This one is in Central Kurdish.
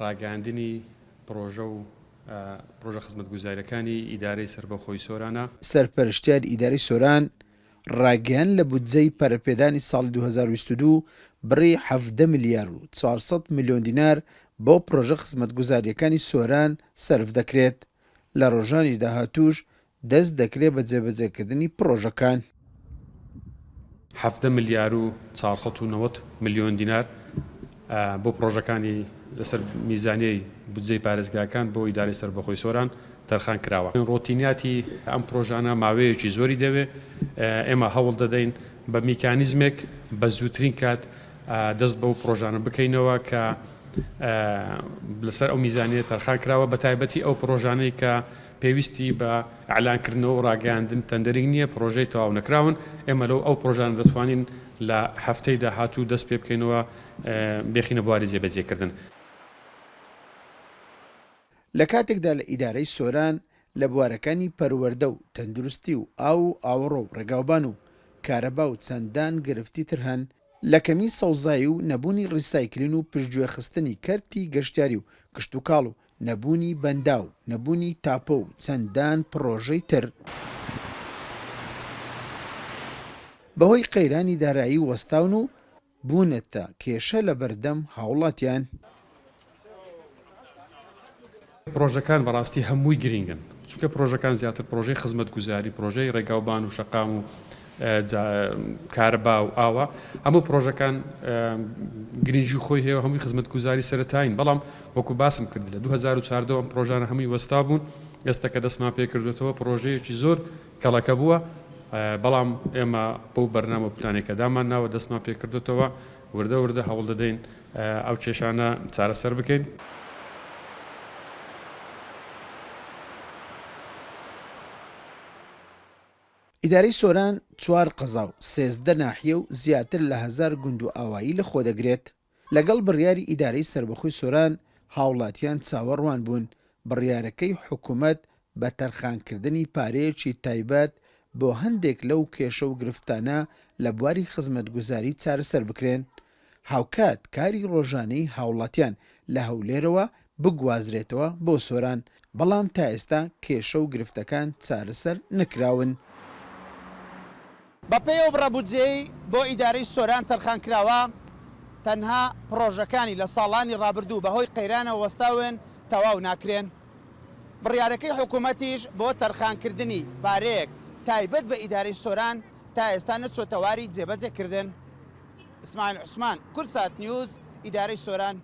ڕاگەاندنی پرۆژە خزمەتگوزاریەکانی ئیدارەی سەربەخۆی سۆرانە. سەرپەرشتیار ئیدارەی سۆران ڕاگەیان لە بودجەی پەرەپێدانی ساڵی 2022 بڕی 17 ملیار و 400 میلیۆن دینار بۆ پرۆژە خزمەتگوزاریەکانی سۆران سەرف دەکرێت. لە ڕۆژانی داهاتووش دەست دەکرێت بە جێبەجێکردنی پرۆژەکان. 17 ملیار و 490 میلیۆن دینار بۆ پرۆژەکانی لەسەر میزانیەی بودجەی پارێزگاکان بۆ ئیدارەی سەربەخۆی سۆران تەرخان کراوە. ڕۆتینیاتی ئەم پرۆژانە ماوەیەکی زۆری دەوێت. ئێمە هەوڵ دەدەین بە میکانیزمێک بە زووترین کات دەست بەو پرۆژانە بکەینەوە کە لەسەر ئەو میزانیە تەرخان کراوە، بە تایبەتی ئەو پرۆژانەی کە پێویستی بە ئەعلانکردنەوە و ڕاگەاندن تەندەرینگ نییە، پرۆژەی تەواو نەکراون. ئێمە لەو ئەو پرۆژانە دەتوانین لە هەفتەی داهاتوو دەست پێ بکەینەوە بێخینە بواری جێبەجێکردن. لە کاتێکدا لە ئیدارەی سۆران لە بوارەکانی پەروەردە و تەندروستی و ئاوڕۆ و ڕێگاوبان و کارەبا و چەندان گرفتی تر هەن، لە کەمی سەوزایی و نەبوونی ڕیسایکلین و پشتگوێخستنی کەرتی گەشتیاری و کشتتوکاڵ و نەبوونی بەندا و نەبوونی تاپۆ و چەندان پرۆژەی تر. بەهۆی قەیرانی دارایی وەستاون و بوونەتە کێشە لە بەردەم هاوڵاتیان. پرۆژەکان بەڕاستی هەمووی گرنگن، چونکە پرۆژەکان زیاتر پرۆژەی خزمەتگوزاری، پرۆژەی ڕێگاوبان و شەقام و کارەبا و ئاوە، هەموو پرۆژەکان گرنگی خۆی هەیە، هەمووی خزمەتگوزاری سەرەتایین. بەڵام وەکو باسم کرد لە 2014 ئەم پرۆژانە هەمووی وەستا بوون. ئێستا کە دەستمان پێ کردوێتەوە پرۆژەیەکی زۆر کەڵەکە بووە، بەڵام ئێمە بەو بەرنامە پلانێکە دامان ناوە دەستمان پێ کردوێتەوە، وردە وردە هەوڵ دەدەین ئەو کێشانە چارەسەر بکەین. ئیدارەی سۆران 4 قەزا و 13 ناحیە و زیاتر لە 1000 گوند و ئاوایی لە خۆ دەگرێت. لەگەڵ بڕیاری ئیدارەی سەربەخۆی سۆران هاوڵاتیان چاوەڕوان بوون بڕیارەکەی حکوومەت بە تەرخانکردنی پارەیەکی تایبەت بۆ هەندێک لەو کێشە و گرفتانە لە بواری خزمەتگوزاری چارەسەر بکرێن، هاوکات کاری ڕۆژانەی هاوڵاتیان لە هەولێرەوە بگوازرێتەوە بۆ سۆران، بەڵام تا ئێستا کێشە و گرفتەکان چارەسەر نەکراون. بەپێی بڕەبودجەی بۆ ئیدارەی سۆران تەرخان کراوە، تەنها پرۆژەکانی لە ساڵانی ڕابردوو بەهۆی قەیرانە وەستاون تەواو ناکرێن. بڕیارەکەی حکوومەتیش بۆ تەرخانکردنی پارەیەک تایبەت بە ئیدارەی سۆران تا ئێستا نەچۆتەواری جێبەجێکردن. ئیسماعیل عوسمان، کورسات نیوز، ئیدارەی سۆران.